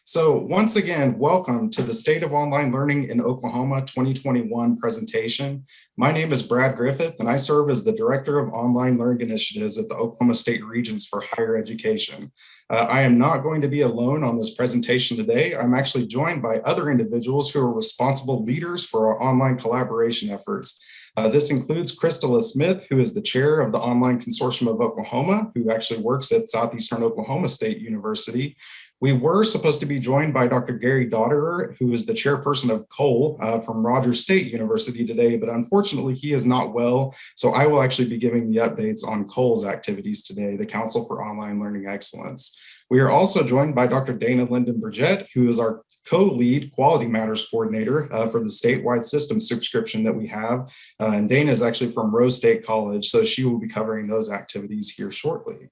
So once again, welcome to the State of Online Learning in Oklahoma 2021 presentation. My name is Brad Griffith, and I serve as the Director of Online Learning Initiatives at the Oklahoma State Regents for Higher Education. I am not going to be alone on this presentation today. I'm actually joined by other individuals who are responsible leaders for our online collaboration efforts. This includes Crystala Smith, who is the chair of the Online Consortium of Oklahoma, who actually works at Southeastern Oklahoma State University. We were supposed to be joined by Dr. Gary Dotterer, who is the chairperson of COLE from Rogers State University today, but unfortunately he is not well. So I will actually be giving the updates on COLE's activities today, the Council for Online Learning Excellence. We are also joined by Dr. Dana Linden-Burgett, who is our co-lead Quality Matters Coordinator for the statewide system subscription that we have. And Dana is actually from Rose State College, so she will be covering those activities here shortly.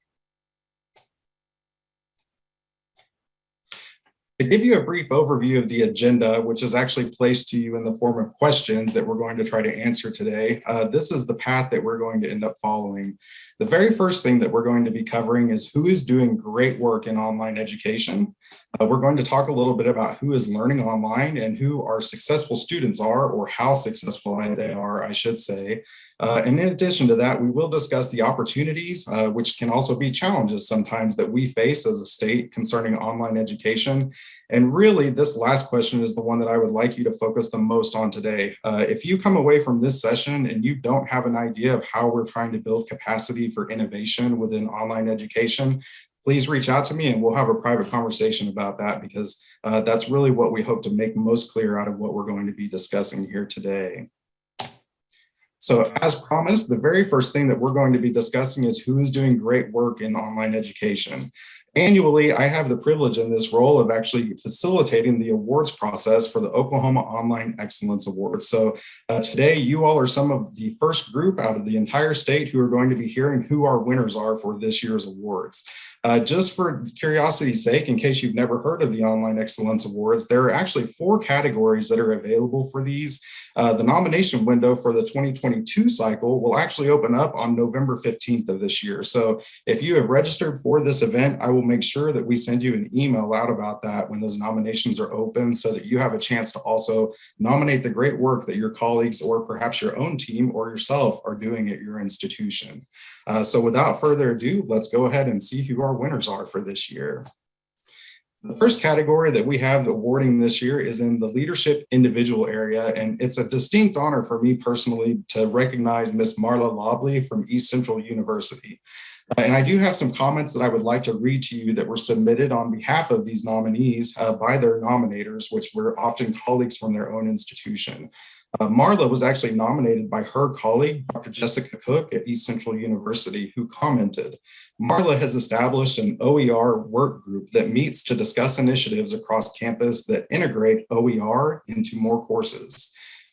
To give you a brief overview of the agenda, which is actually placed to you in the form of questions that we're going to try to answer today, this is the path that we're going to end up following. The very first thing that we're going to be covering is who is doing great work in online education. We're going to talk a little bit about who is learning online and who our successful students are, or how successful they are, I should say. And in addition to that, we will discuss the opportunities, which can also be challenges sometimes that we face as a state concerning online education. And really, this last question is the one that I would like you to focus the most on today. If you come away from this session and you don't have an idea of how we're trying to build capacity for innovation within online education, please reach out to me and we'll have a private conversation about that, because that's really what we hope to make most clear out of what we're going to be discussing here today. So as promised, the very first thing that we're going to be discussing is who is doing great work in online education. Annually, I have the privilege in this role of actually facilitating the awards process for the Oklahoma Online Excellence Awards. So today, you all are some of the first group out of the entire state who are going to be hearing who our winners are for this year's awards. Just for curiosity's sake, in case you've never heard of the Online Excellence Awards, there are actually 4 categories that are available for these. The nomination window for the 2022 cycle will actually open up on November 15th of this year. So if you have registered for this event, I will make sure that we send you an email out about that when those nominations are open, so that you have a chance to also nominate the great work that your colleagues or perhaps your own team or yourself are doing at your institution. So without further ado, let's go ahead and see who our winners are for this year. The first category that we have awarding this year is in the leadership individual area, and it's a distinct honor for me personally to recognize Miss Marla Lobley from East Central University. And I do have some comments that I would like to read to you that were submitted on behalf of these nominees by their nominators, which were often colleagues from their own institution. Marla was actually nominated by her colleague, Dr. Jessica Cook at East Central University, who commented, "Marla has established an OER work group that meets to discuss initiatives across campus that integrate OER into more courses.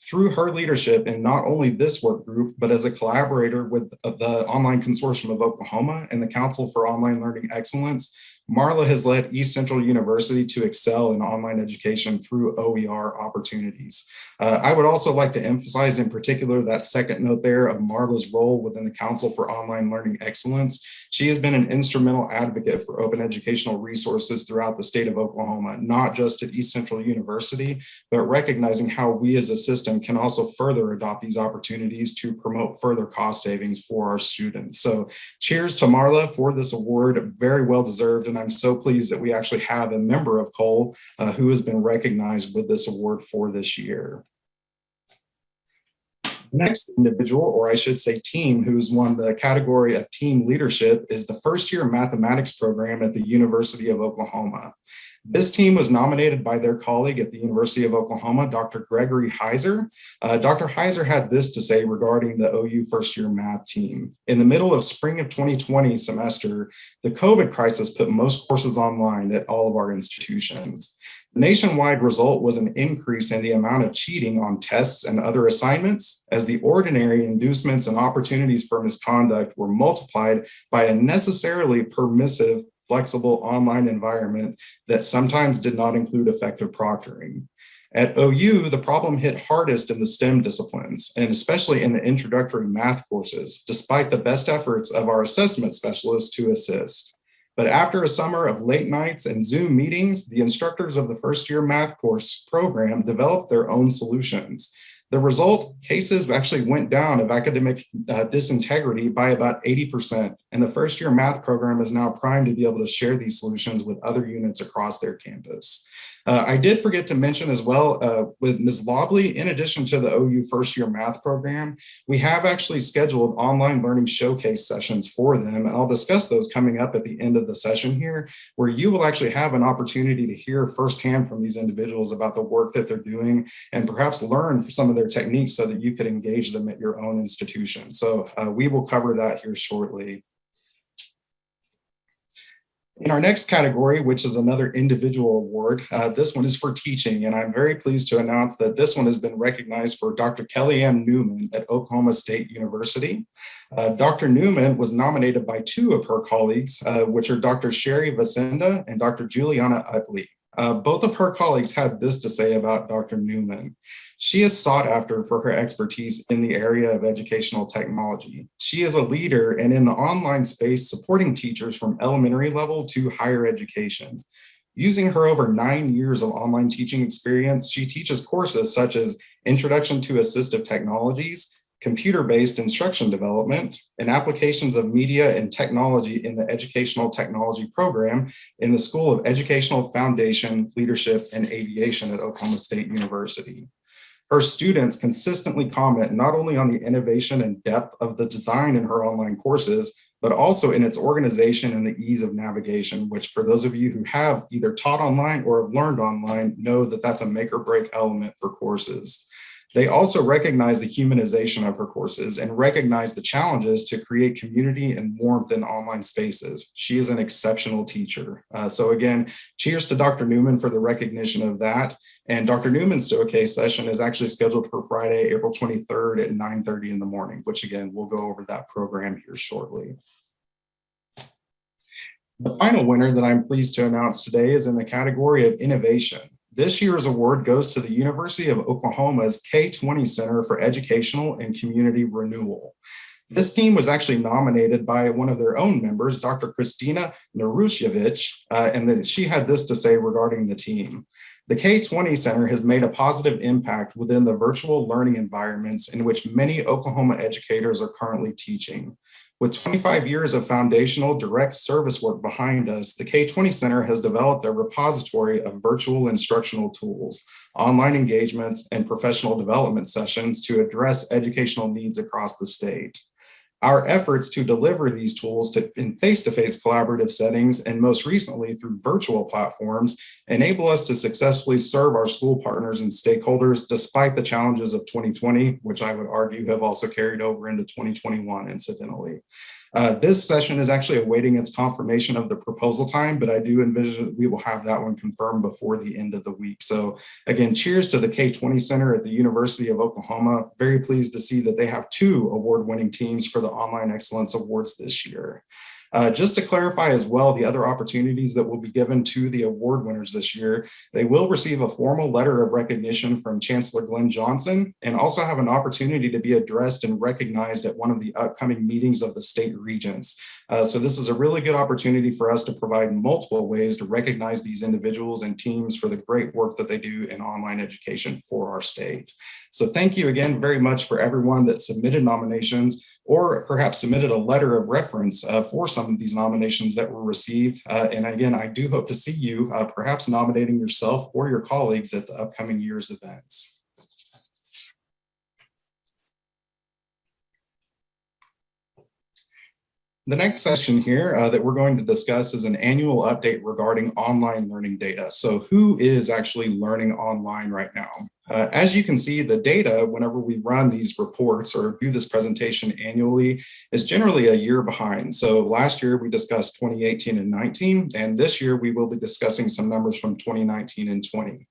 Through her leadership in not only this work group, but as a collaborator with the Online Consortium of Oklahoma and the Council for Online Learning Excellence, Marla has led East Central University to excel in online education through OER opportunities." I would also like to emphasize in particular that second note there of Marla's role within the Council for Online Learning Excellence. She has been an instrumental advocate for open educational resources throughout the state of Oklahoma, not just at East Central University, but recognizing how we as a system can also further adopt these opportunities to promote further cost savings for our students. So cheers to Marla for this award, very well deserved. And I'm so pleased that we actually have a member of COLE who has been recognized with this award for this year. The next individual, or I should say team, who's won the category of team leadership is the first-year mathematics program at the University of Oklahoma. This team was nominated by their colleague at the University of Oklahoma, Dr. Gregory Heiser. Dr. Heiser had this to say regarding the OU first-year math team. "In the middle of spring of 2020 semester, the COVID crisis put most courses online at all of our institutions. The nationwide result was an increase in the amount of cheating on tests and other assignments, as the ordinary inducements and opportunities for misconduct were multiplied by a necessarily permissive, flexible online environment that sometimes did not include effective proctoring. At OU, the problem hit hardest in the STEM disciplines, and especially in the introductory math courses, despite the best efforts of our assessment specialists to assist. But after a summer of late nights and Zoom meetings, the instructors of the first year math course program developed their own solutions. The result, cases actually went down of academic disintegrity by about 80%. And the first year math program is now primed to be able to share these solutions with other units across their campus. I did forget to mention as well with Ms. Lobley, in addition to the OU first year math program, we have actually scheduled online learning showcase sessions for them. And I'll discuss those coming up at the end of the session here, where you will actually have an opportunity to hear firsthand from these individuals about the work that they're doing and perhaps learn some of their techniques so that you could engage them at your own institution. So we will cover that here shortly. In our next category, which is another individual award, this one is for teaching, and I'm very pleased to announce that this one has been recognized for Dr. Kellyanne Newman at Oklahoma State University. Dr. Newman was nominated by two of her colleagues, which are Dr. Sherry Vacinda and Dr. Juliana Utley. Both of her colleagues had this to say about Dr. Newman. She is sought after for her expertise in the area of educational technology. She is a leader and in the online space supporting teachers from elementary level to higher education. Using her over 9 years of online teaching experience, she teaches courses such as Introduction to Assistive Technologies, computer-based instruction development, and applications of media and technology in the educational technology program in the School of Educational Foundation, Leadership, and Aviation at Oklahoma State University. Her students consistently comment not only on the innovation and depth of the design in her online courses, but also in its organization and the ease of navigation, which for those of you who have either taught online or have learned online know that that's a make or break element for courses. They also recognize the humanization of her courses and recognize the challenges to create community and warmth in online spaces. She is an exceptional teacher. So again, cheers to Dr. Newman for the recognition of that. And Dr. Newman's showcase session is actually scheduled for Friday, April 23rd at 9:30 in the morning, which again, we'll go over that program here shortly. The final winner that I'm pleased to announce today is in the category of innovation. This year's award goes to the University of Oklahoma's K-20 Center for Educational and Community Renewal. This team was actually nominated by one of their own members, Dr. Kristina Narushevich, and she had this to say regarding the team. The K-20 Center has made a positive impact within the virtual learning environments in which many Oklahoma educators are currently teaching. With 25 years of foundational direct service work behind us, the K-20 Center has developed a repository of virtual instructional tools, online engagements, and professional development sessions to address educational needs across the state. Our efforts to deliver these tools in face-to-face collaborative settings, and most recently through virtual platforms, enable us to successfully serve our school partners and stakeholders despite the challenges of 2020, which I would argue have also carried over into 2021, incidentally. This session is actually awaiting its confirmation of the proposal time, but I do envision that we will have that one confirmed before the end of the week. So again, cheers to the K-20 Center at the University of Oklahoma. Very pleased to see that they have 2 award-winning teams for the Online Excellence Awards this year. Just to clarify as well, the other opportunities that will be given to the award winners this year, they will receive a formal letter of recognition from Chancellor Glenn Johnson and also have an opportunity to be addressed and recognized at one of the upcoming meetings of the state regents. So this is a really good opportunity for us to provide multiple ways to recognize these individuals and teams for the great work that they do in online education for our state. So thank you again very much for everyone that submitted nominations or perhaps submitted a letter of reference for some of these nominations that were received. And again, I do hope to see you perhaps nominating yourself or your colleagues at the upcoming year's events. The next session here that we're going to discuss is an annual update regarding online learning data. So who is actually learning online right now? As you can see, the data, whenever we run these reports or do this presentation annually, is generally a year behind. So last year we discussed 2018 and 19, and this year we will be discussing some numbers from 2019 and 20.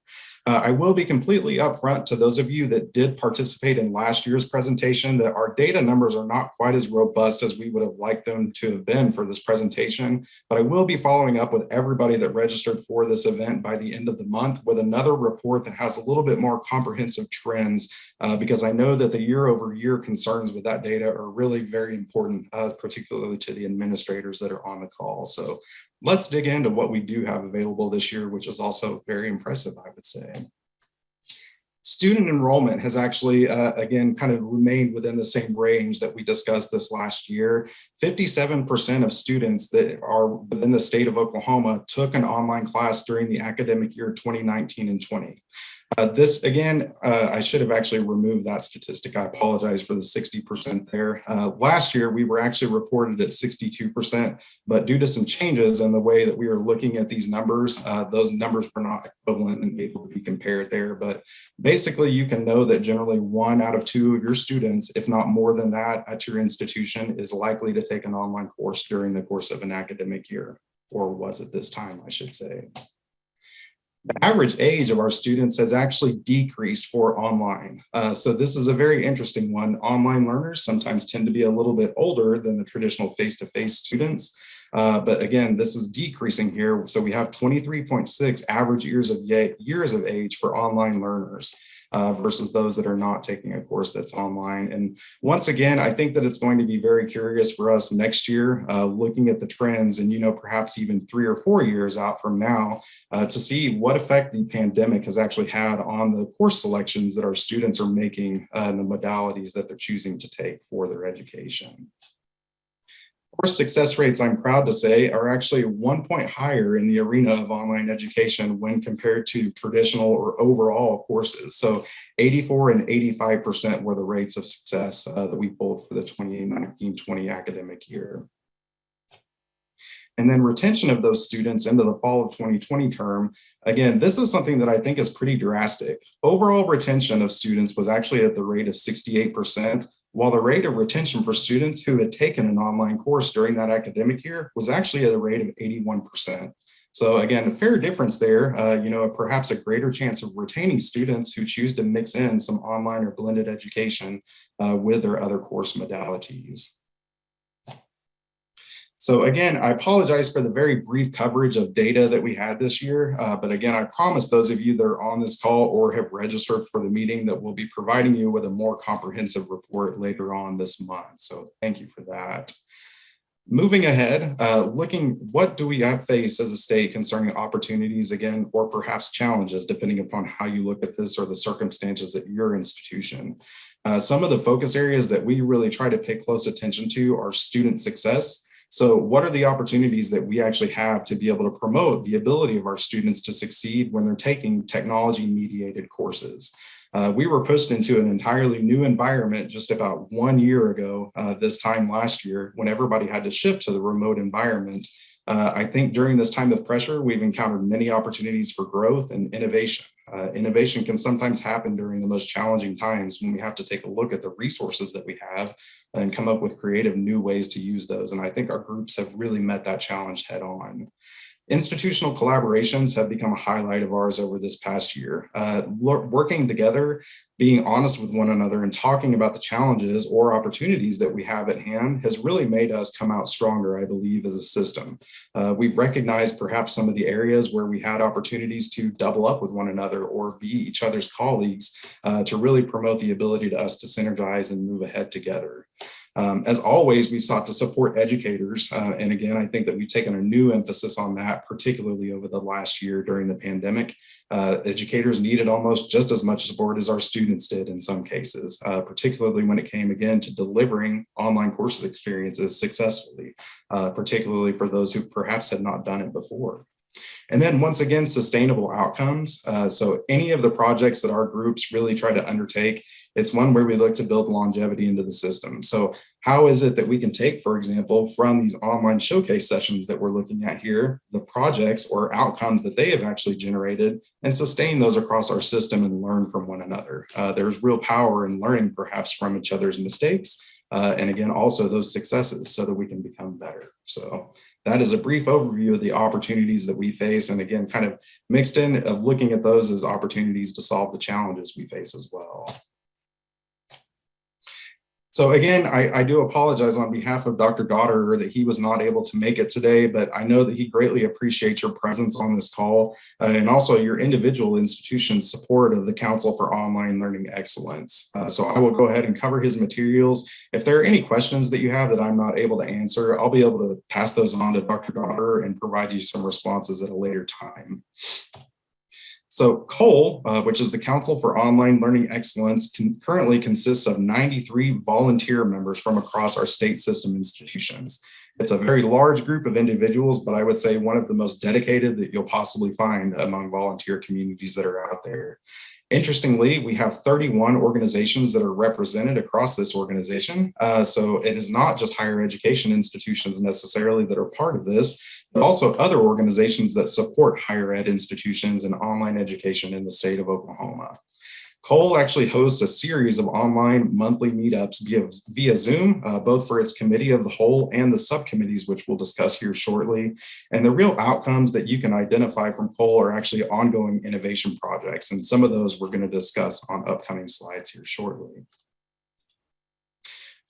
I will be completely upfront to those of you that did participate in last year's presentation that our data numbers are not quite as robust as we would have liked them to have been for this presentation, but I will be following up with everybody that registered for this event by the end of the month with another report that has a little bit more comprehensive trends because I know that the year-over-year concerns with that data are really very important, particularly to the administrators that are on the call. So Let's dig into what we do have available this year, which is also very impressive, I would say. Student enrollment has actually, again, kind of remained within the same range that we discussed this last year. 57% of students that are within the state of Oklahoma took an online class during the academic year 2019 and 20. This again, I should have actually removed that statistic. I apologize for the 60% there. Last year, we were actually reported at 62%, but due to some changes in the way that we were looking at these numbers, those numbers were not equivalent and able to be compared there. But basically, you can know that generally 1 out of 2 of your students, if not more than that, at your institution is likely to take an online course during the course of an academic year, or was at this time, I should say. The average age of our students has actually decreased for online. So this is a very interesting one. Online learners sometimes tend to be a little bit older than the traditional face-to-face students. But again, this is decreasing here. So we have 23.6 average years of age for online learners. Versus those that are not taking a course that's online. And once again, I think that it's going to be very curious for us next year, looking at the trends and, perhaps even 3 or 4 years out from now to see what effect the pandemic has actually had on the course selections that our students are making and the modalities that they're choosing to take for their education. Course success rates, I'm proud to say, are actually 1 point higher in the arena of online education when compared to traditional or overall courses. So 84 and 85% were the rates of success that we pulled for the 2019-20 academic year. And then retention of those students into the fall of 2020 term, again, this is something that I think is pretty drastic. Overall retention of students was actually at the rate of 68%, while the rate of retention for students who had taken an online course during that academic year was actually at a rate of 81%. So again, a fair difference there, perhaps a greater chance of retaining students who choose to mix in some online or blended education with their other course modalities. So again, I apologize for the very brief coverage of data that we had this year, but again, I promise those of you that are on this call or have registered for the meeting that we'll be providing you with a more comprehensive report later on this month. So thank you for that. Moving ahead, what do we face as a state concerning opportunities again, or perhaps challenges, depending upon how you look at this or the circumstances at your institution. Some of the focus areas that we really try to pay close attention to are student success. So what are the opportunities that we actually have to be able to promote the ability of our students to succeed when they're taking technology-mediated courses? We were pushed into an entirely new environment just about 1 year ago, this time last year, when everybody had to shift to the remote environment. I think during this time of pressure, we've encountered many opportunities for growth and innovation. Innovation can sometimes happen during the most challenging times when we have to take a look at the resources that we have and come up with creative new ways to use those. And I think our groups have really met that challenge head on. Institutional collaborations have become a highlight of ours over this past year. Working together, being honest with one another and talking about the challenges or opportunities that we have at hand has really made us come out stronger, I believe, as a system. We've recognized perhaps some of the areas where we had opportunities to double up with one another or be each other's colleagues to really promote the ability to us to synergize and move ahead together. As always, we've sought to support educators. And again, I think that we've taken a new emphasis on that, particularly over the last year during the pandemic. Educators needed almost just as much support as our students did in some cases, particularly when it came again to delivering online course experiences successfully, particularly for those who perhaps had not done it before. And then once again, sustainable outcomes. So any of the projects that our groups really try to undertake, it's one where we look to build longevity into the system. So how is it that we can take, for example, from these online showcase sessions that we're looking at here, the projects or outcomes that they have actually generated and sustain those across our system and learn from one another. There's real power in learning perhaps from each other's mistakes. And again, also those successes so that we can become better. So that is a brief overview of the opportunities that we face. And again, kind of mixed in of looking at those as opportunities to solve the challenges we face as well. So again, I do apologize on behalf of Dr. Daughter that he was not able to make it today, but I know that he greatly appreciates your presence on this call and also your individual institution's support of the Council for Online Learning Excellence. So I will go ahead and cover his materials. If there are any questions that you have that I'm not able to answer, I'll be able to pass those on to Dr. Daughter and provide you some responses at a later time. So COLE, which is the Council for Online Learning Excellence, currently consists of 93 volunteer members from across our state system institutions. It's a very large group of individuals, but I would say one of the most dedicated that you'll possibly find among volunteer communities that are out there. Interestingly, we have 31 organizations that are represented across this organization. So it is not just higher education institutions necessarily that are part of this, but also other organizations that support higher ed institutions and online education in the state of Oklahoma. COLE actually hosts a series of online monthly meetups via Zoom, both for its committee of the whole and the subcommittees, which we'll discuss here shortly. And the real outcomes that you can identify from COLE are actually ongoing innovation projects. And some of those we're going to discuss on upcoming slides here shortly.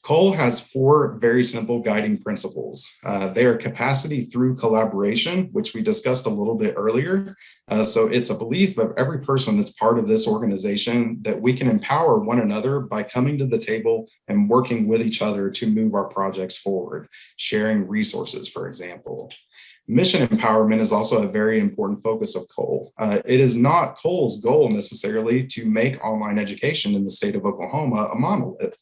COLE has 4 very simple guiding principles. They are capacity through collaboration, which we discussed a little bit earlier. So it's a belief of every person that's part of this organization that we can empower one another by coming to the table and working with each other to move our projects forward, sharing resources, for example. Mission empowerment is also a very important focus of COLE. It is not COLE's goal necessarily to make online education in the state of Oklahoma a monolith.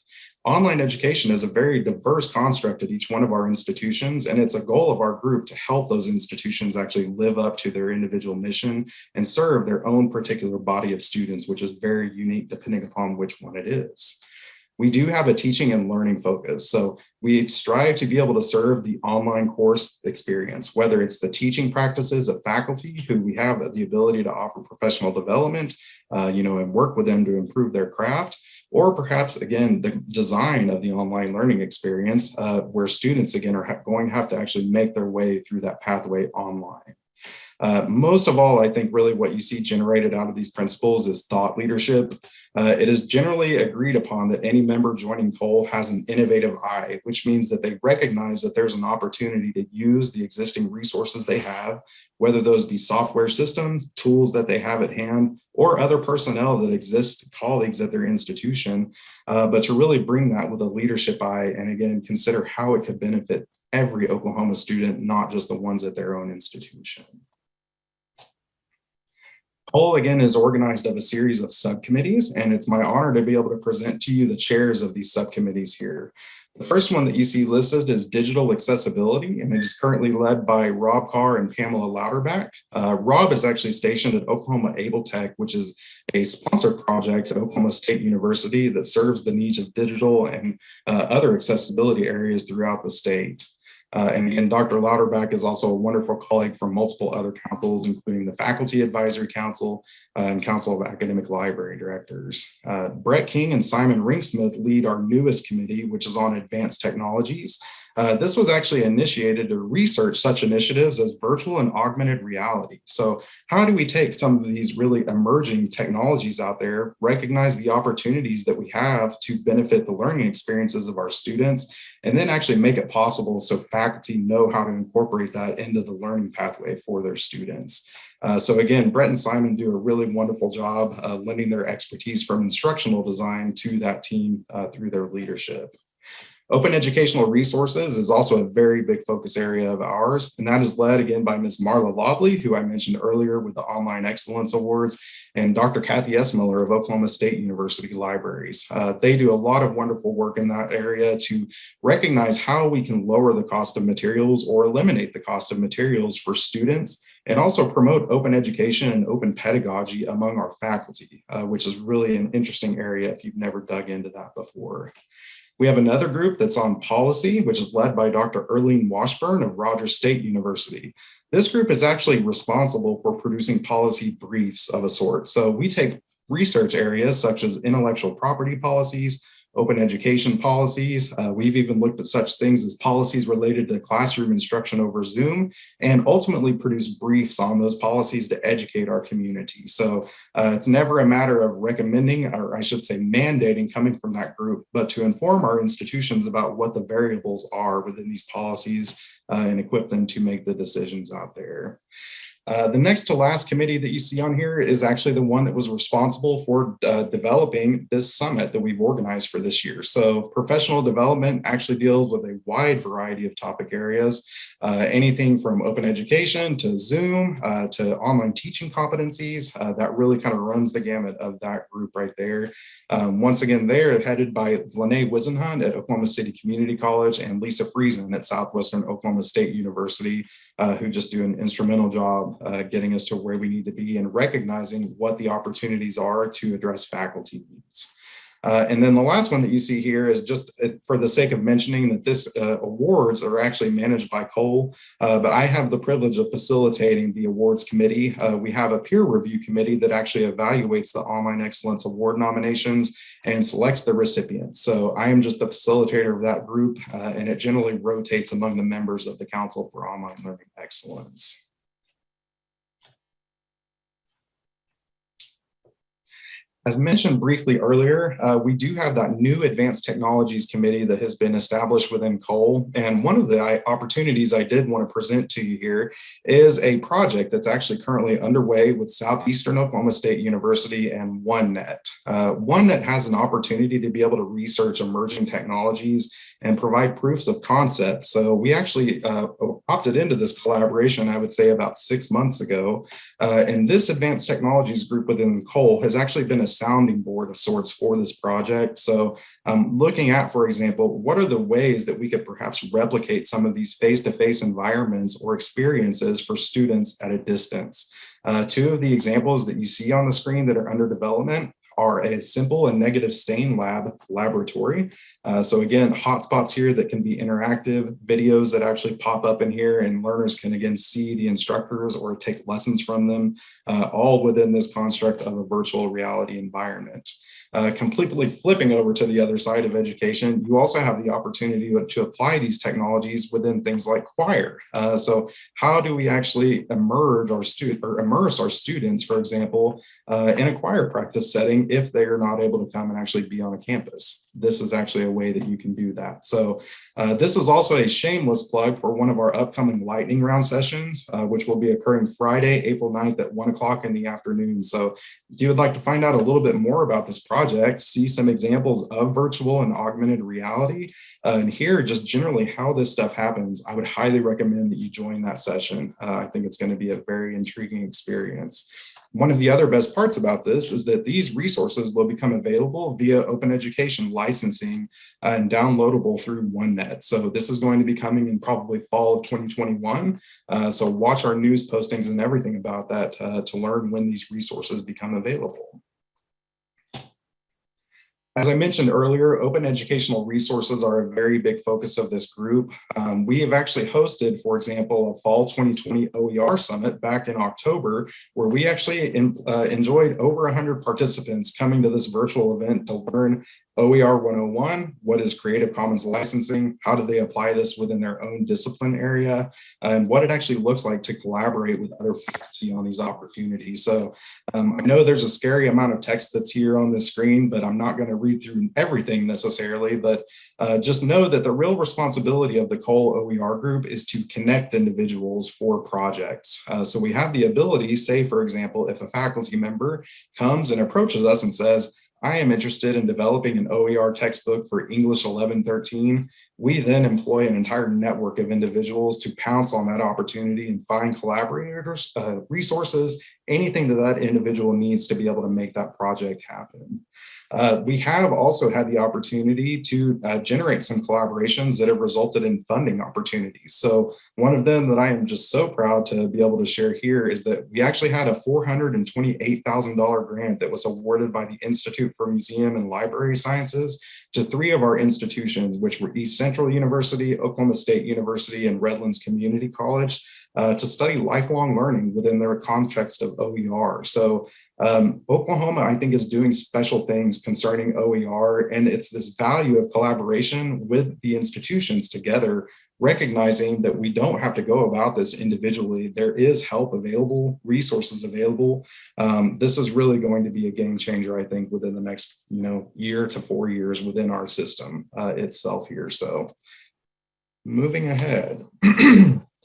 Online education is a very diverse construct at each one of our institutions, and it's a goal of our group to help those institutions actually live up to their individual mission and serve their own particular body of students, which is very unique depending upon which one it is. We do have a teaching and learning focus. So we strive to be able to serve the online course experience, whether it's the teaching practices of faculty who we have the ability to offer professional development, and work with them to improve their craft, or perhaps, again, the design of the online learning experience where students, again, are going to have to actually make their way through that pathway online. Most of all, I think really what you see generated out of these principles is thought leadership. It is generally agreed upon that any member joining COLE has an innovative eye, which means that they recognize that there's an opportunity to use the existing resources they have, whether those be software systems, tools that they have at hand, or other personnel that exist, colleagues at their institution, but to really bring that with a leadership eye and again, consider how it could benefit every Oklahoma student, not just the ones at their own institution. COLE, again, is organized of a series of subcommittees, and it's my honor to be able to present to you the chairs of these subcommittees here. The first one that you see listed is digital accessibility, and it is currently led by Rob Carr and Pamela Louderback. Rob is actually stationed at Oklahoma Able Tech, which is a sponsored project at Oklahoma State University that serves the needs of digital and other accessibility areas throughout the state. And again, Dr. Louderback is also a wonderful colleague from multiple other councils, including the Faculty Advisory Council and Council of Academic Library Directors. Brett King and Simon Rinksmith lead our newest committee, which is on advanced technologies. This was actually initiated to research such initiatives as virtual and augmented reality. So how do we take some of these really emerging technologies out there, recognize the opportunities that we have to benefit the learning experiences of our students, and then actually make it possible so faculty know how to incorporate that into the learning pathway for their students. So again, Brett and Simon do a really wonderful job lending their expertise from instructional design to that team through their leadership. Open educational resources is also a very big focus area of ours, and that is led again by Ms. Marla Lobley, who I mentioned earlier with the Online Excellence Awards, and Dr. Kathy S. Miller of Oklahoma State University Libraries. They do a lot of wonderful work in that area to recognize how we can lower the cost of materials or eliminate the cost of materials for students, and also promote open education and open pedagogy among our faculty, which is really an interesting area if you've never dug into that before. We have another group that's on policy, which is led by Dr. Erlene Washburn of Rogers State University. This group is actually responsible for producing policy briefs of a sort. So we take research areas such as intellectual property policies, open education policies. We've even looked at such things as policies related to classroom instruction over Zoom, and ultimately produce briefs on those policies to educate our community. So it's never a matter of recommending, or I should say mandating, coming from that group, but to inform our institutions about what the variables are within these policies and equip them to make the decisions out there. The next to last committee that you see on here is actually the one that was responsible for developing this summit that we've organized for this year. So professional development actually deals with a wide variety of topic areas, anything from open education to Zoom to online teaching competencies. That really kind of runs the gamut of that group right there. Once again, they're headed by Lene Wisenhunt at Oklahoma City Community College and Lisa Friesen at Southwestern Oklahoma State University, who just do an instrumental job getting us to where we need to be and recognizing what the opportunities are to address faculty needs. And then the last one that you see here is just for the sake of mentioning that this awards are actually managed by Cole, but I have the privilege of facilitating the awards committee. We have a peer review committee that actually evaluates the Online Excellence Award nominations and selects the recipients. So I am just the facilitator of that group, and it generally rotates among the members of the Council for Online Learning Excellence. As mentioned briefly earlier, we do have that new Advanced Technologies Committee that has been established within Cole. And one of the opportunities I did want to present to you here is a project that's actually currently underway with Southeastern Oklahoma State University and OneNet. OneNet has an opportunity to be able to research emerging technologies and provide proofs of concept. So we actually opted into this collaboration, I would say about 6 months ago. And this Advanced Technologies group within Cole has actually been a sounding board of sorts for this project. So looking at, for example, what are the ways that we could perhaps replicate some of these face-to-face environments or experiences for students at a distance? Two of the examples that you see on the screen that are under development are a simple and negative stain laboratory. So again, hotspots here that can be interactive, videos that actually pop up in here, and learners can again see the instructors or take lessons from them, all within this construct of a virtual reality environment. Completely flipping over to the other side of education, you also have the opportunity to apply these technologies within things like choir. So how do we actually immerse our students, for example, in a choir practice setting if they are not able to come and actually be on a campus? This is actually a way that you can do that. So this is also a shameless plug for one of our upcoming lightning round sessions, which will be occurring Friday, April 9th at 1 o'clock in the afternoon. So if you would like to find out a little bit more about this project, see some examples of virtual and augmented reality, and hear just generally how this stuff happens, I would highly recommend that you join that session. I think it's going to be a very intriguing experience. One of the other best parts about this is that these resources will become available via open education licensing and downloadable through OneNet. So this is going to be coming in probably fall of 2021. So watch our news postings and everything about that to learn when these resources become available. As I mentioned earlier, open educational resources are a very big focus of this group. We have actually hosted, for example, a fall 2020 OER Summit back in October, where we actually enjoyed over 100 participants coming to this virtual event to learn OER 101, what is Creative Commons licensing, how do they apply this within their own discipline area, and what it actually looks like to collaborate with other faculty on these opportunities. So I know there's a scary amount of text that's here on the screen, but I'm not going to read through everything necessarily, but just know that the real responsibility of the Cole OER group is to connect individuals for projects. So we have the ability, say, for example, if a faculty member comes and approaches us and says, I am interested in developing an OER textbook for English 1113. We then employ an entire network of individuals to pounce on that opportunity and find collaborators, resources, anything that that individual needs to be able to make that project happen. We have also had the opportunity to generate some collaborations that have resulted in funding opportunities. So one of them that I am just so proud to be able to share here is that we actually had a $428,000 grant that was awarded by the Institute for Museum and Library Sciences to 3 of our institutions, which were East Central University, Oklahoma State University, and Redlands Community College, to study lifelong learning within their context of OER. So Oklahoma, I think, is doing special things concerning OER, and it's this value of collaboration with the institutions together, recognizing that we don't have to go about this individually. There is help available, resources available. This is really going to be a game changer, I think, within the next year to 4 years within our system itself here. So moving ahead,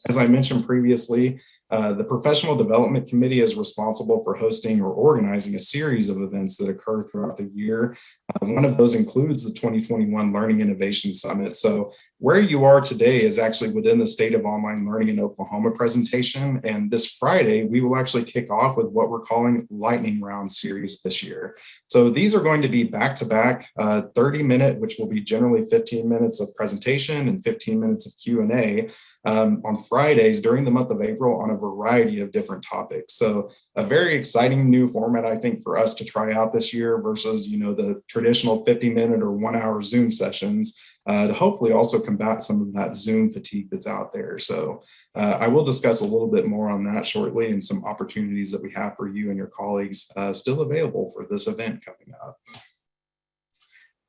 as I mentioned previously, the Professional Development Committee is responsible for hosting or organizing a series of events that occur throughout the year. One of those includes the 2021 Learning Innovation Summit. So where you are today is actually within the State of Online Learning in Oklahoma presentation. And this Friday, we will actually kick off with what we're calling Lightning Round series this year. So these are going to be back-to-back 30-minute, which will be generally 15 minutes of presentation and 15 minutes of Q&A. On Fridays during the month of April on a variety of different topics. So a very exciting new format, I think, for us to try out this year versus, the traditional 50-minute or 1-hour Zoom sessions to hopefully also combat some of that Zoom fatigue that's out there. So I will discuss a little bit more on that shortly and some opportunities that we have for you and your colleagues still available for this event coming up.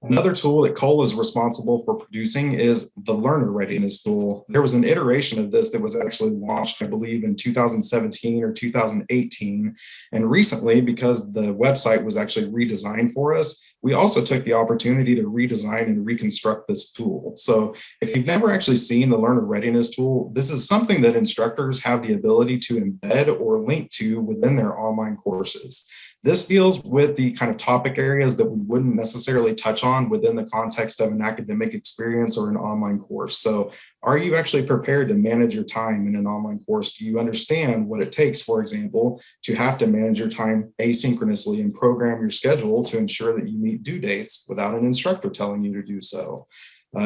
Another tool that Cole is responsible for producing is the Learner Readiness Tool. There was an iteration of this that was actually launched, I believe, in 2017 or 2018. And recently, because the website was actually redesigned for us, we also took the opportunity to redesign and reconstruct this tool. So if you've never actually seen the Learner Readiness Tool, this is something that instructors have the ability to embed or link to within their online courses. This deals with the kind of topic areas that we wouldn't necessarily touch on within the context of an academic experience or an online course. So are you actually prepared to manage your time in an online course? Do you understand what it takes, for example, to have to manage your time asynchronously and program your schedule to ensure that you meet due dates without an instructor telling you to do so?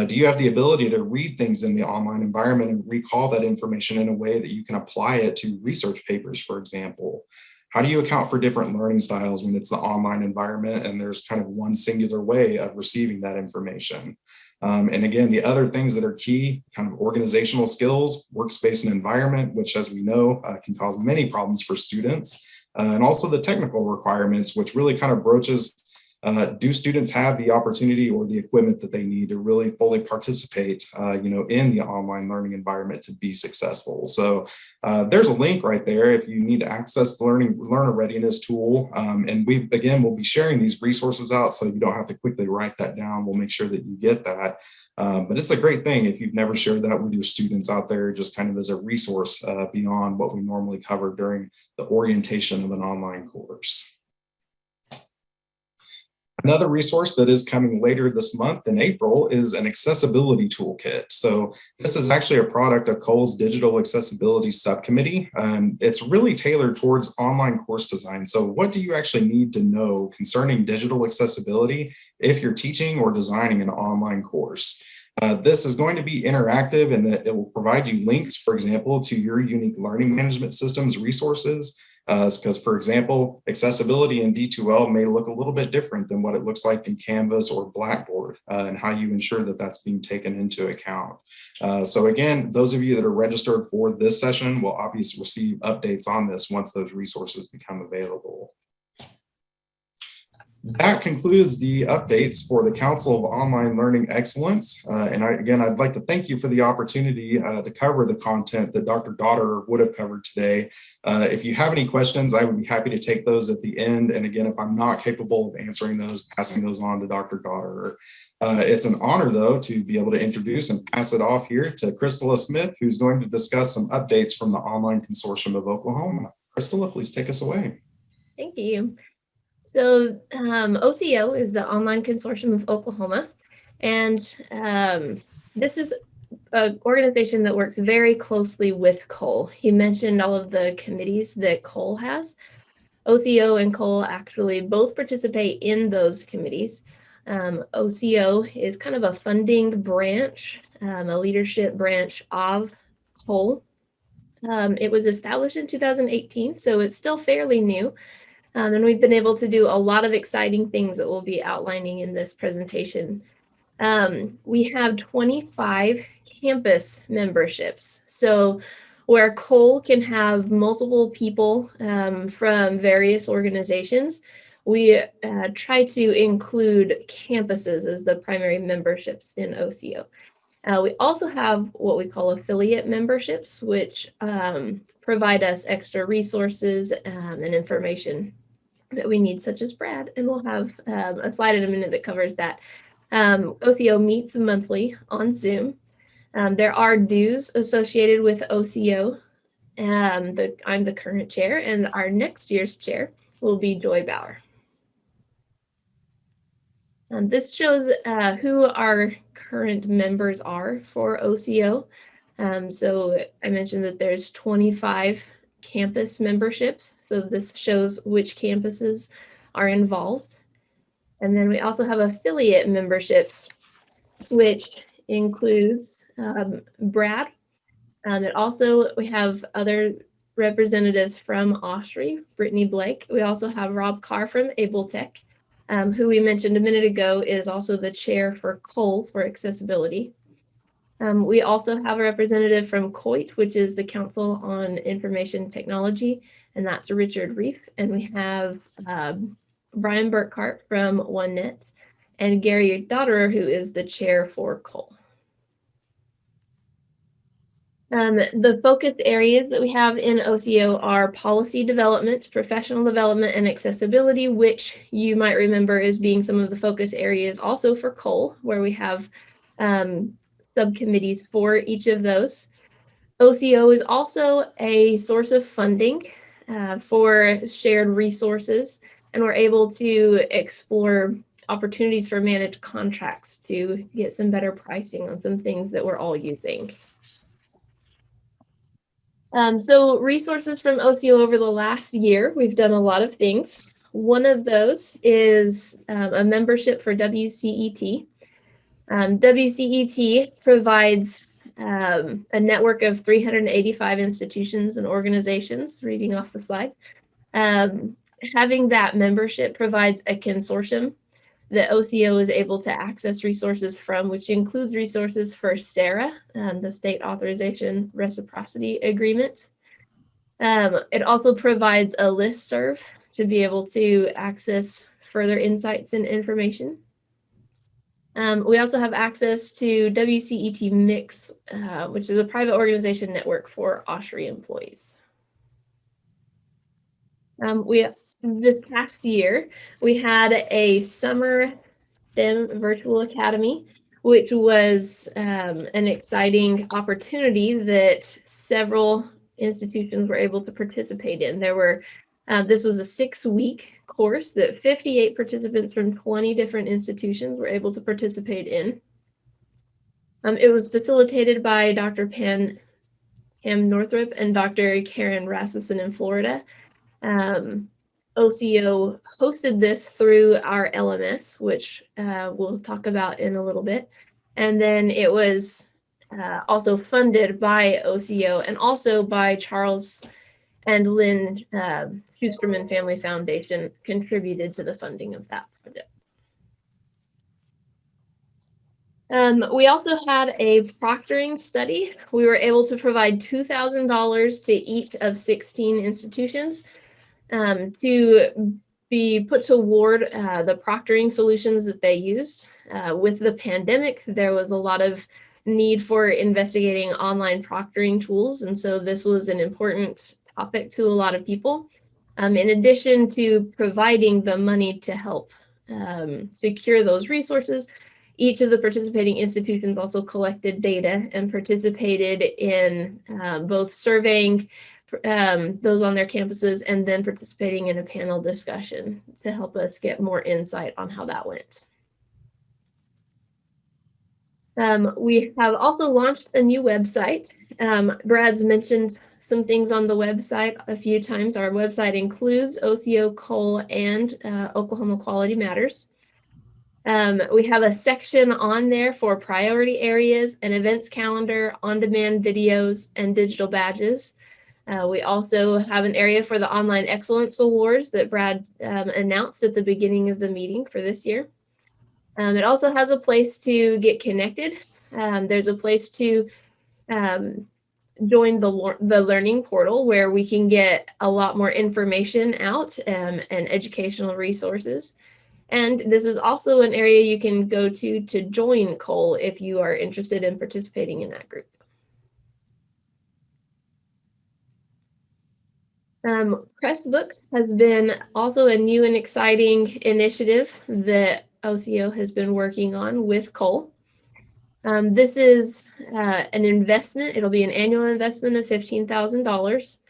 Do you have the ability to read things in the online environment and recall that information in a way that you can apply it to research papers, for example? How do you account for different learning styles when it's the online environment and there's kind of one singular way of receiving that information? And again, the other things that are key, kind of organizational skills, workspace and environment, which as we know can cause many problems for students, and also the technical requirements, which really kind of broaches, do students have the opportunity or the equipment that they need to really fully participate, in the online learning environment to be successful? So there's a link right there if you need to access the Learner Readiness Tool. And we'll be sharing these resources out so you don't have to quickly write that down. We'll make sure that you get that. But it's a great thing if you've never shared that with your students out there, just kind of as a resource beyond what we normally cover during the orientation of an online course. Another resource that is coming later this month in April is an accessibility toolkit. So this is actually a product of Cole's Digital Accessibility Subcommittee. It's really tailored towards online course design. So what do you actually need to know concerning digital accessibility if you're teaching or designing an online course? This is going to be interactive in that it will provide you links, for example, to your unique learning management systems resources. Because, for example, accessibility in D2L may look a little bit different than what it looks like in Canvas or Blackboard, and how you ensure that that's being taken into account. So again, those of you that are registered for this session will obviously receive updates on this once those resources become available. That concludes the updates for the Council of Online Learning Excellence. I'd like to thank you for the opportunity to cover the content that Dr. Daughter would have covered today. If you have any questions, I would be happy to take those at the end. And again, if I'm not capable of answering those, passing those on to Dr. Daughter. It's an honor, though, to be able to introduce and pass it off here to Crystala Smith, who's going to discuss some updates from the Online Consortium of Oklahoma. Crystala, please take us away. Thank you. So OCO is the Online Consortium of Oklahoma, and this is an organization that works very closely with Cole. He mentioned all of the committees that Cole has. OCO and Cole actually both participate in those committees. OCO is kind of a funding branch, a leadership branch of Cole. It was established in 2018, so it's still fairly new. And we've been able to do a lot of exciting things that we'll be outlining in this presentation We have 25 campus memberships. So where Cole can have multiple people from various organizations, we try to include campuses as the primary memberships in OCO. We also have what we call affiliate memberships, which provide us extra resources and information that we need, such as Brad. And we'll have a slide in a minute that covers that. OCO meets monthly on Zoom. There are dues associated with OCO. I'm the current chair, and our next year's chair will be Joy Bauer. This shows who our current members are for OCO. So I mentioned that there's 25 campus memberships. So this shows which campuses are involved. And then we also have affiliate memberships, which includes Brad. And also we have other representatives from OSHRI, Brittany Blake. We also have Rob Carr from AbleTech, who we mentioned a minute ago is also the chair for Cole for accessibility. We also have a representative from COIT, which is the Council on Information Technology, and that's Richard Reef. And we have Brian Burkhart from OneNet and Gary Dotterer, who is the chair for Cole. The focus areas that we have in OCO are policy development, professional development, and accessibility, which you might remember as being some of the focus areas also for Cole, where we have subcommittees for each of those. OCO is also a source of funding for shared resources, and we're able to explore opportunities for managed contracts to get some better pricing on some things that we're all using. So resources from OCO over the last year, we've done a lot of things. One of those is a membership for WCET. WCET provides a network of 385 institutions and organizations, reading off the slide. Having that membership provides a consortium that OCO is able to access resources from, which includes resources for SARA, the State Authorization Reciprocity Agreement. It also provides a listserv to be able to access further insights and information. We also have access to WCET Mix, which is a private organization network for OSHRI employees. This past year, we had a summer STEM virtual academy, which was an exciting opportunity that several institutions were able to participate in. This was a 6-week course that 58 participants from 20 different institutions were able to participate in. It was facilitated by Dr. Pam Northrup and Dr. Karen Rasmussen in Florida. OCO hosted this through our LMS, which we'll talk about in a little bit. And then it was also funded by OCO and also by Charles and Lynn Schusterman Family Foundation contributed to the funding of that project. We also had a proctoring study. We were able to provide $2,000 to each of 16 institutions to be put toward the proctoring solutions that they use. With the pandemic, there was a lot of need for investigating online proctoring tools, and so this was an important topic to a lot of people. In addition to providing the money to help secure those resources, each of the participating institutions also collected data and participated in both surveying those on their campuses and then participating in a panel discussion to help us get more insight on how that went. We have also launched a new website. Brad's mentioned some things on the website a few times. Our website includes OCO, Cole, and Oklahoma Quality Matters. We have a section on there for priority areas, an events calendar, on-demand videos, and digital badges. We also have an area for the Online Excellence Awards that Brad announced at the beginning of the meeting for this year. It also has a place to get connected. There's a place to join the learning portal where we can get a lot more information out and educational resources. And this is also an area you can go to join COAL if you are interested in participating in that group. Pressbooks has been also a new and exciting initiative that OCO has been working on with COAL. This is an investment. It'll be an annual investment of $15,000.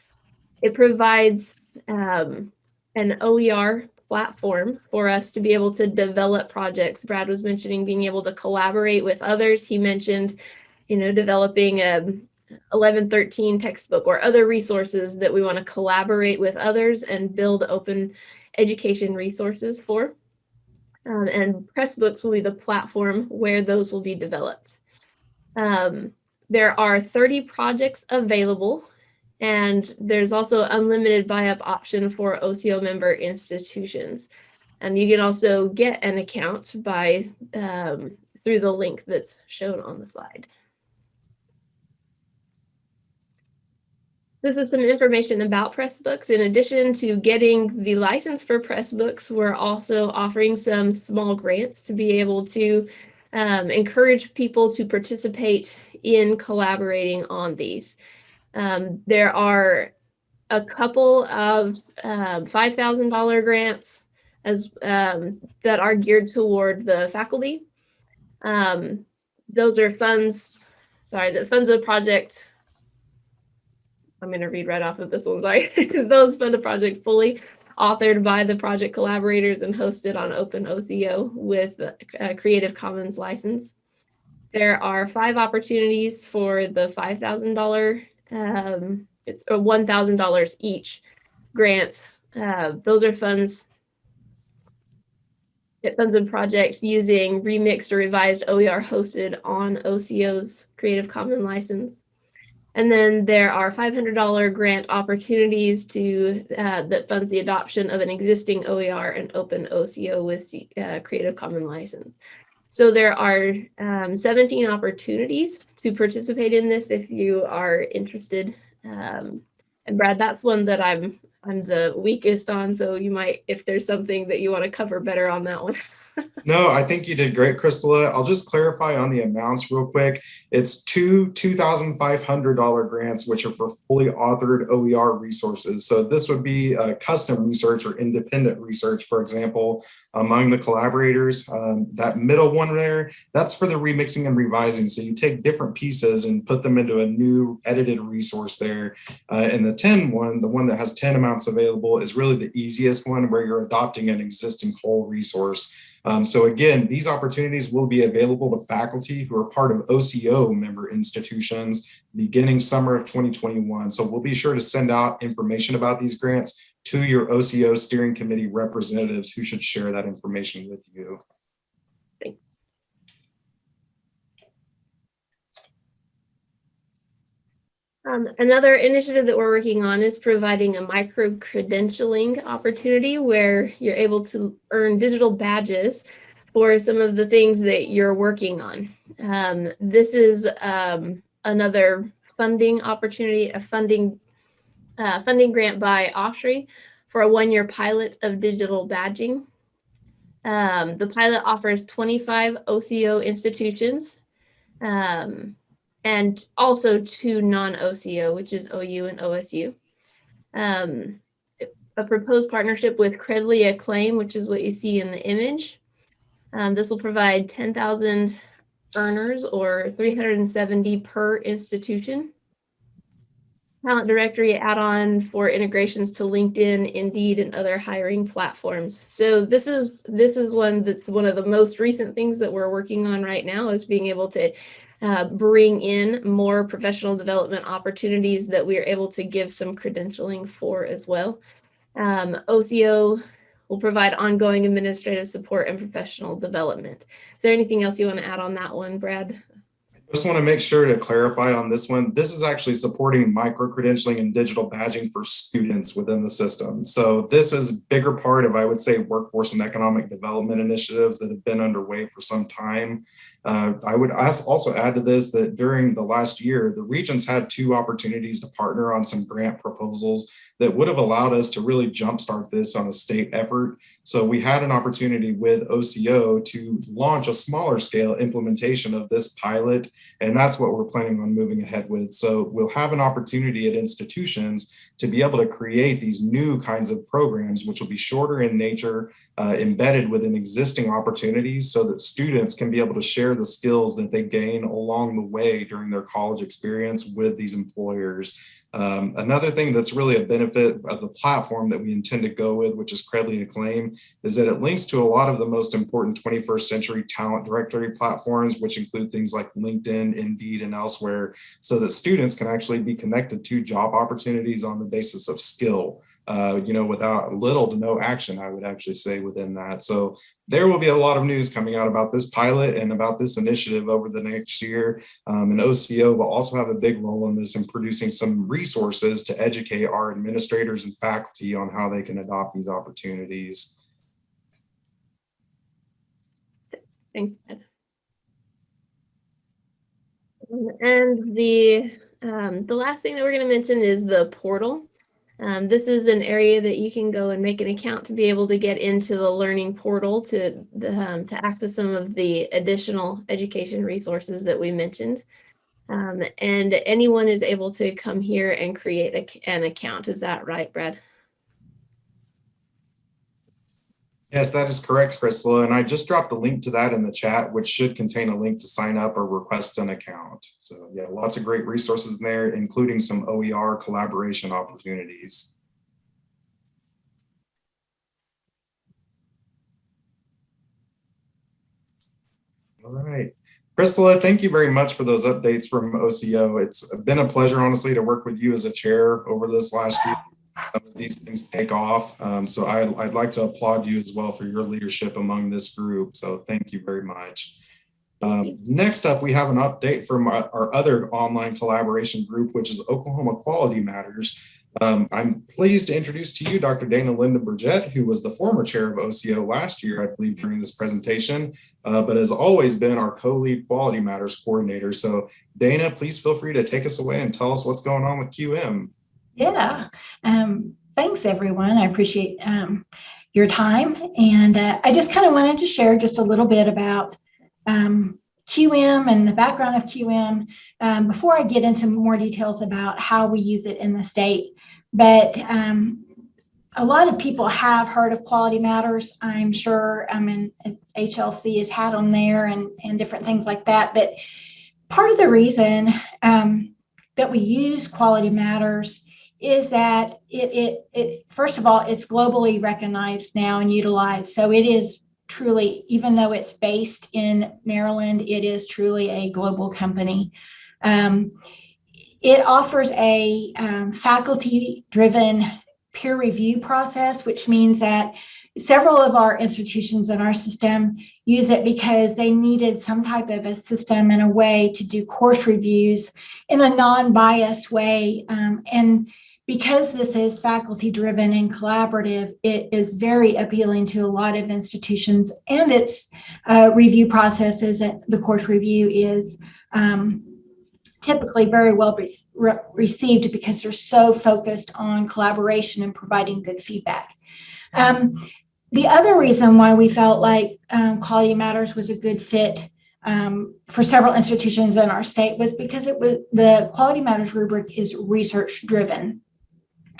It provides an OER platform for us to be able to develop projects. Brad was mentioning being able to collaborate with others. He mentioned, developing a 1113 textbook or other resources that we want to collaborate with others and build open education resources for. And Pressbooks will be the platform where those will be developed. There are 30 projects available, and there's also unlimited buy-up option for OCO member institutions. You can also get an account by through the link that's shown on the slide. This is some information about Pressbooks. In addition to getting the license for Pressbooks, we're also offering some small grants to be able to encourage people to participate in collaborating on these. There are a couple of $5,000 grants that are geared toward the faculty. Those are funds, the funds of project. I'm going to read right off of this one, sorry. Those fund a project fully authored by the project collaborators and hosted on OpenOCO with a Creative Commons license. There are 5 opportunities for the $5,000 or $1,000 each grants. Those are funds. It funds a project using remixed or revised OER hosted on OCO's Creative Commons license. And then there are $500 grant opportunities that funds the adoption of an existing OER and OpenOCO with Creative Commons license. So there are 17 opportunities to participate in this if you are interested. And Brad, that's one that I'm the weakest on. So you might, if there's something that you want to cover better on that one. No, I think you did great, Crystala. I'll just clarify on the amounts real quick. It's two $2,500 grants, which are for fully authored OER resources. So this would be custom research or independent research, for example, among the collaborators. That middle one there, that's for the remixing and revising. So you take different pieces and put them into a new edited resource there. And the 10 one, the one that has 10 amounts available, is really the easiest one where you're adopting an existing whole resource. So again, these opportunities will be available to faculty who are part of OCO member institutions beginning summer of 2021. So we'll be sure to send out information about these grants to your OCO steering committee representatives who should share that information with you. Thanks. Another initiative that we're working on is providing a micro-credentialing opportunity where you're able to earn digital badges for some of the things that you're working on. This is another funding opportunity, a funding grant by OSHRI for a 1-year pilot of digital badging. The pilot offers 25 OCO institutions, and also 2 non-OCO, which is OU and OSU. A proposed partnership with Credly Acclaim, which is what you see in the image. This will provide 10,000 earners or 370 per institution. Talent Directory add-on for integrations to LinkedIn, Indeed, and other hiring platforms. So this is one that's one of the most recent things that we're working on right now, is being able to bring in more professional development opportunities that we are able to give some credentialing for as well. OCO will provide ongoing administrative support and professional development. Is there anything else you want to add on that one, Brad? Just want to make sure to clarify on this one. This is actually supporting micro-credentialing and digital badging for students within the system. So this is a bigger part of, I would say, workforce and economic development initiatives that have been underway for some time. I would also add to this that during the last year, the regions had 2 opportunities to partner on some grant proposals that would have allowed us to really jumpstart this on a state effort. So we had an opportunity with OCO to launch a smaller scale implementation of this pilot, and that's what we're planning on moving ahead with. So we'll have an opportunity at institutions to be able to create these new kinds of programs, which will be shorter in nature, embedded within existing opportunities so that students can be able to share the skills that they gain along the way during their college experience with these employers. Another thing that's really a benefit of the platform that we intend to go with, which is Credly Acclaim, is that it links to a lot of the most important 21st century talent directory platforms, which include things like LinkedIn, Indeed, and elsewhere, so that students can actually be connected to job opportunities on the basis of skill, without little to no action, I would actually say, within that. So there will be a lot of news coming out about this pilot and about this initiative over the next year. And OCO will also have a big role in this in producing some resources to educate our administrators and faculty on how they can adopt these opportunities. Thanks, Ed. And the last thing that we're going to mention is the portal. This is an area that you can go and make an account to be able to get into the learning portal to access some of the additional education resources that we mentioned. And anyone is able to come here and create an account. Is that right, Brad? Yes, that is correct, Crystal. And I just dropped a link to that in the chat, which should contain a link to sign up or request an account. So yeah, lots of great resources in there, including some OER collaboration opportunities. All right. Crystal, thank you very much for those updates from OCO. It's been a pleasure, honestly, to work with you as a chair over this last year. Some of these things take off. So I'd like to applaud you as well for your leadership among this group. So thank you very much. Next up, we have an update from our other online collaboration group, which is Oklahoma Quality Matters. I'm pleased to introduce to you Dr. Dana Linda Burgett, who was the former chair of OCO last year, I believe, during this presentation, but has always been our co-lead Quality Matters coordinator. So Dana, please feel free to take us away and tell us what's going on with QM. Yeah, thanks everyone. I appreciate your time. And I just kind of wanted to share just a little bit about QM and the background of QM before I get into more details about how we use it in the state. But a lot of people have heard of Quality Matters, I'm sure. HLC has had them there and different things like that. But part of the reason that we use Quality Matters is that it first of all, it's globally recognized now and utilized. So it is truly, even though it's based in Maryland, it is truly a global company. It offers a faculty-driven peer review process, which means that several of our institutions in our system use it because they needed some type of a system and a way to do course reviews in a non-biased way. And because this is faculty driven and collaborative, it is very appealing to a lot of institutions, and its review processes, the course review is typically very well received because they're so focused on collaboration and providing good feedback. The other reason why we felt like Quality Matters was a good fit for several institutions in our state was because the Quality Matters rubric is research driven.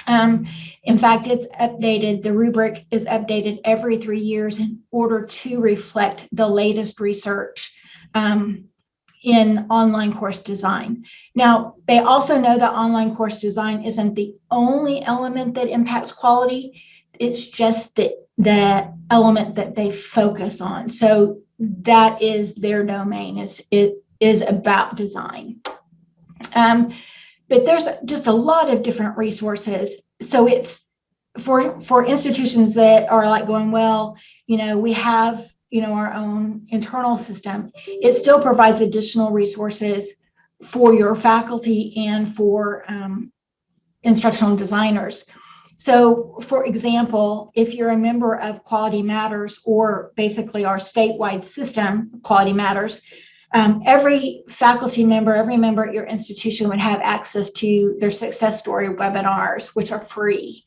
In fact, it's updated, the rubric is updated every 3 years in order to reflect the latest research in online course design. Now, they also know that online course design isn't the only element that impacts quality. It's just the element that they focus on. So that is their domain, it is about design. But there's just a lot of different resources. So it's for institutions that are like going, well, we have, our own internal system, it still provides additional resources for your faculty and for instructional designers. So, for example, if you're a member of Quality Matters, or basically our statewide system, Quality Matters, every faculty member, every member at your institution would have access to their success story webinars, which are free.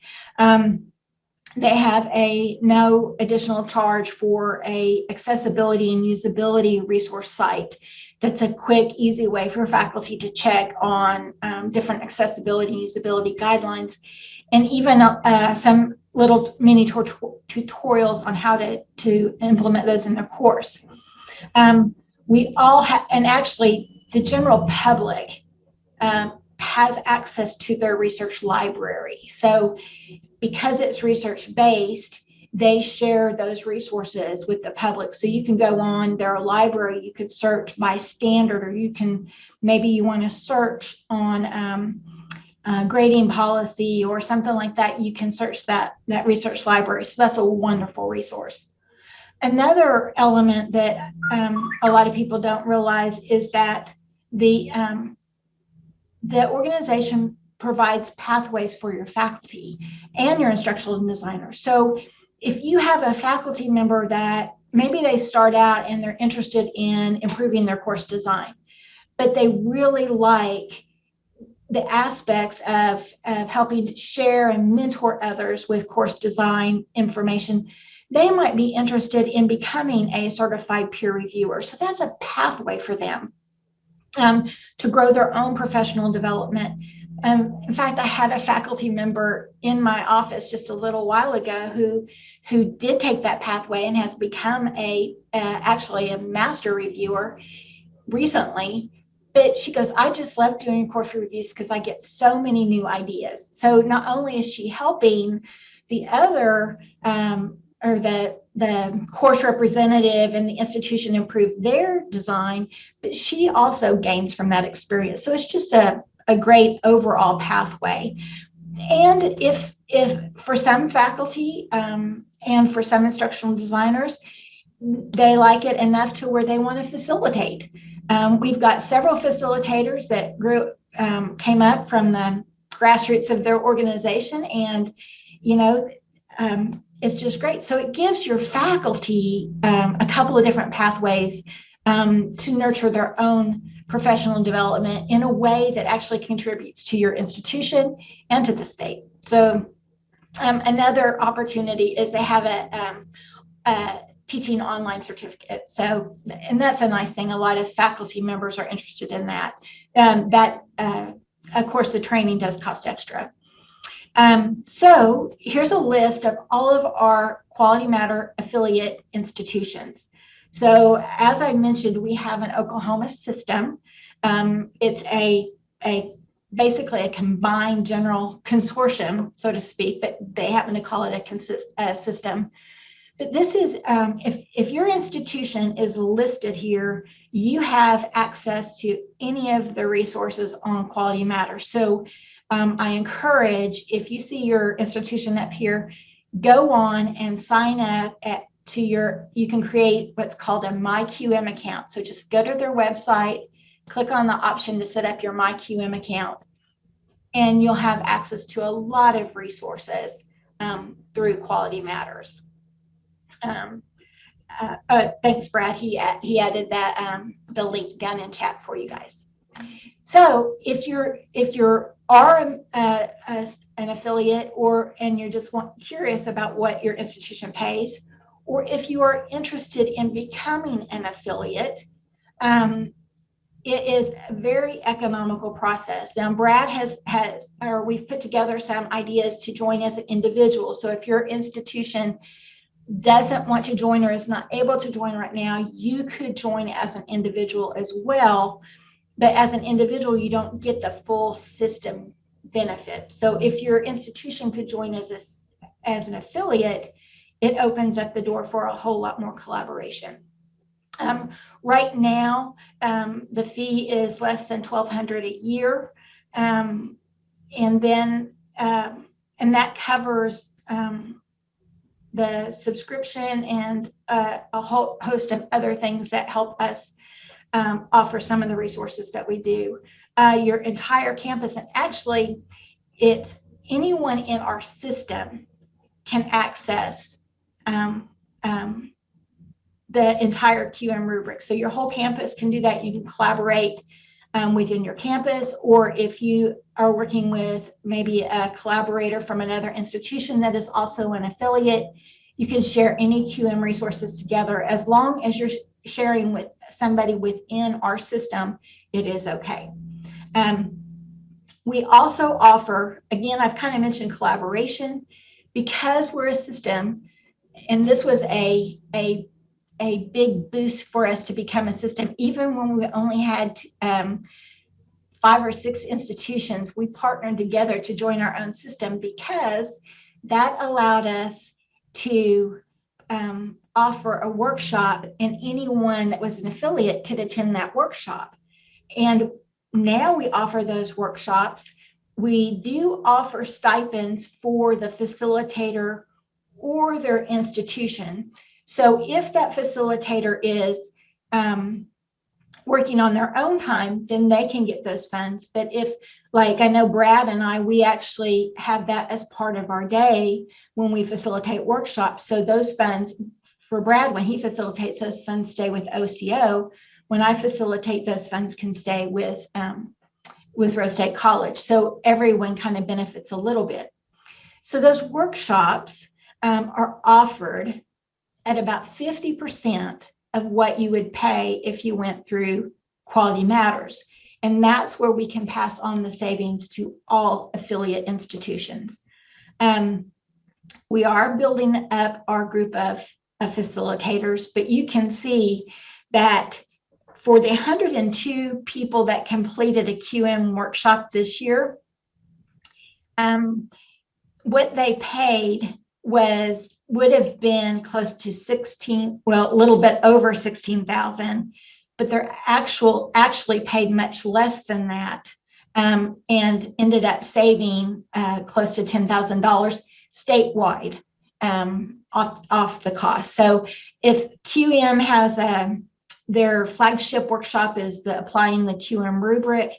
They have a no additional charge for a accessibility and usability resource site. That's a quick, easy way for faculty to check on different accessibility and usability guidelines, and even some little mini tutorials on how to implement those in their course. We all have, and actually the general public has access to their research library. So because it's research-based, they share those resources with the public. So you can go on their library, you could search by standard, or maybe you want to search on grading policy or something like that. You can search that research library. So that's a wonderful resource. Another element that a lot of people don't realize is that the organization provides pathways for your faculty and your instructional designers. So if you have a faculty member that maybe they start out and they're interested in improving their course design, but they really like the aspects of helping to share and mentor others with course design information, they might be interested in becoming a certified peer reviewer. So that's a pathway for them to grow their own professional development. In fact, I had a faculty member in my office just a little while ago who did take that pathway and has become actually a master reviewer recently. But she goes, I just love doing course reviews because I get so many new ideas. So not only is she helping the other or the course representative and the institution improve their design, but she also gains from that experience. So it's just a great overall pathway. And if for some faculty and for some instructional designers, they like it enough to where they want to facilitate. We've got several facilitators that came up from the grassroots of their organization, and it's just great. So it gives your faculty a couple of different pathways to nurture their own professional development in a way that actually contributes to your institution and to the state. So another opportunity is they have a teaching online certificate. So, and that's a nice thing. A lot of faculty members are interested in that. Of course, the training does cost extra. So here's a list of all of our Quality Matter affiliate institutions. So as I mentioned, we have an Oklahoma system. It's basically a combined general consortium, so to speak, but they happen to call it a system. But this is, if your institution is listed here, you have access to any of the resources on Quality Matters. So I encourage, if you see your institution up here, go on and sign up you can create what's called a MyQM account. So just go to their website, click on the option to set up your MyQM account, and you'll have access to a lot of resources through Quality Matters. Thanks, Brad. He added that the link down in chat for you guys. So if you are an affiliate, and you're just curious about what your institution pays, or if you are interested in becoming an affiliate, it is a very economical process. Now, Brad we've put together some ideas to join as an individual. So if your institution doesn't want to join or is not able to join right now, you could join as an individual as well. But as an individual, you don't get the full system benefit. So if your institution could join as an affiliate, it opens up the door for a whole lot more collaboration. Right now, the fee is less than $1,200 a year, and that covers the subscription and a whole host of other things that help us offer some of the resources that we do. Your entire campus, and actually it's anyone in our system can access the entire QM rubric. So your whole campus can do that. You can collaborate within your campus, or if you are working with maybe a collaborator from another institution that is also an affiliate, you can share any QM resources together. As long as you're sharing with somebody within our system, it is okay. We also offer, again, I've kind of mentioned collaboration, because we're a system, and this was a big boost for us to become a system. Even when we only had 5 or 6 institutions, we partnered together to join our own system, because that allowed us to offer a workshop, and anyone that was an affiliate could attend that workshop. And now we offer those workshops. We do offer stipends for the facilitator or their institution. So if that facilitator is working on their own time, then they can get those funds. But if, like I know Brad and I, we actually have that as part of our day when we facilitate workshops. So those funds for Brad, when he facilitates, those funds stay with OCO. When I facilitate, those funds can stay with Rose State College. So everyone kind of benefits a little bit. So those workshops are offered at about 50% of what you would pay if you went through Quality Matters. And that's where we can pass on the savings to all affiliate institutions. We are building up our group of facilitators, but you can see that for the 102 people that completed a QM workshop this year, what they paid would have been close to 16, well, a little bit over 16,000, but they're actually paid much less than that, and ended up saving close to $10,000 statewide off the cost. So if QM has their flagship workshop is the applying the QM rubric,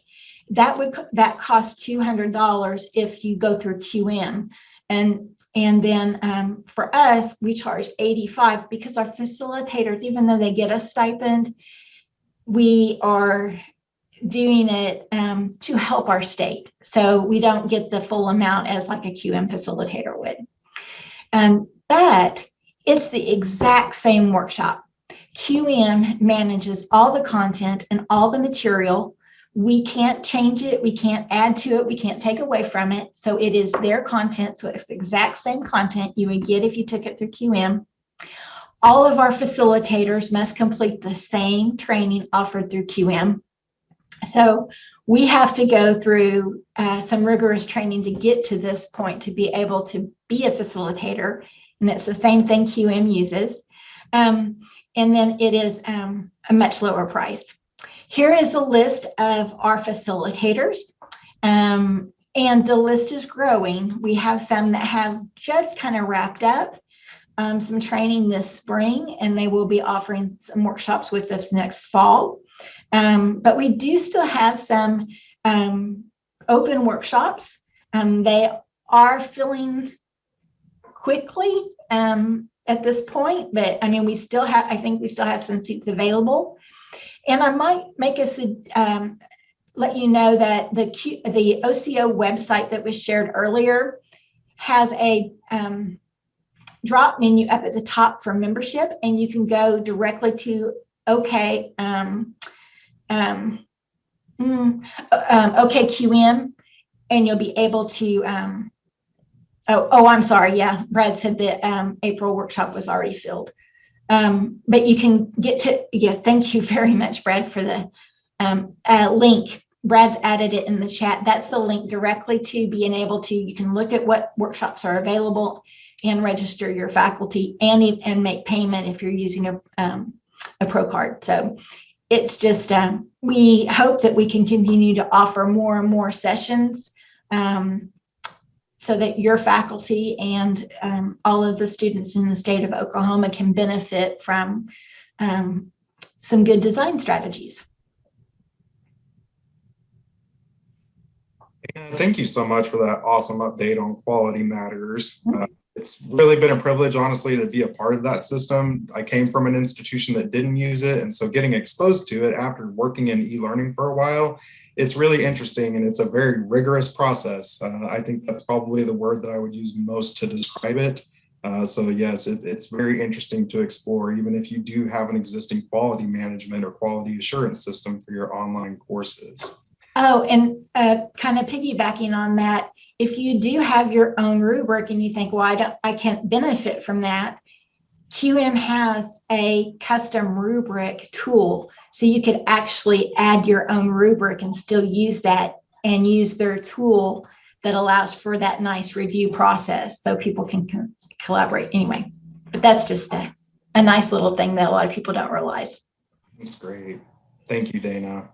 that costs $200 if you go through QM, and then for us, we charge $85 because our facilitators, even though they get a stipend, we are doing it to help our state. So we don't get the full amount as like a QM facilitator would. But it's the exact same workshop. QM manages all the content and all the material. We can't change it. We can't add to it. We can't take away from it. So it is their content. So it's the exact same content you would get if you took it through QM. All of our facilitators must complete the same training offered through QM. So we have to go through some rigorous training to get to this point to be able to be a facilitator. And it's the same thing QM uses. And then it is a much lower price. Here is a list of our facilitators, and the list is growing. We have some that have just kind of wrapped up some training this spring, and they will be offering some workshops with us next fall. But we do still have some open workshops. They are filling quickly at this point, but I mean, I think we still have some seats available. And I might make us let you know that the OCO website that was shared earlier has a drop menu up at the top for membership, and you can go directly to OKQM, and you'll be able to. I'm sorry. Yeah, Brad said the April workshop was already filled. But you can get to, thank you very much, Brad, for the link. Brad's added it in the chat. That's the link directly to being able to, you can look at what workshops are available and register your faculty and make payment if you're using a Pro card. So it's just, we hope that we can continue to offer more and more sessions so that your faculty and all of the students in the state of Oklahoma can benefit from some good design strategies. Thank you so much for that awesome update on Quality Matters. It's really been a privilege, honestly, to be a part of that system. I came from an institution that didn't use it, and so getting exposed to it after working in e-learning for a while, it's really interesting, and it's a very rigorous process. I think that's probably the word that I would use most to describe it. So yes, it's very interesting to explore, even if you do have an existing quality management or quality assurance system for your online courses. Oh, and kind of piggybacking on that, if you do have your own rubric and you think, well, I can't benefit from that, QM has a custom rubric tool. So you could actually add your own rubric and still use that and use their tool that allows for that nice review process so people can collaborate anyway. But that's just a nice little thing that a lot of people don't realize. That's great. Thank you, Dana.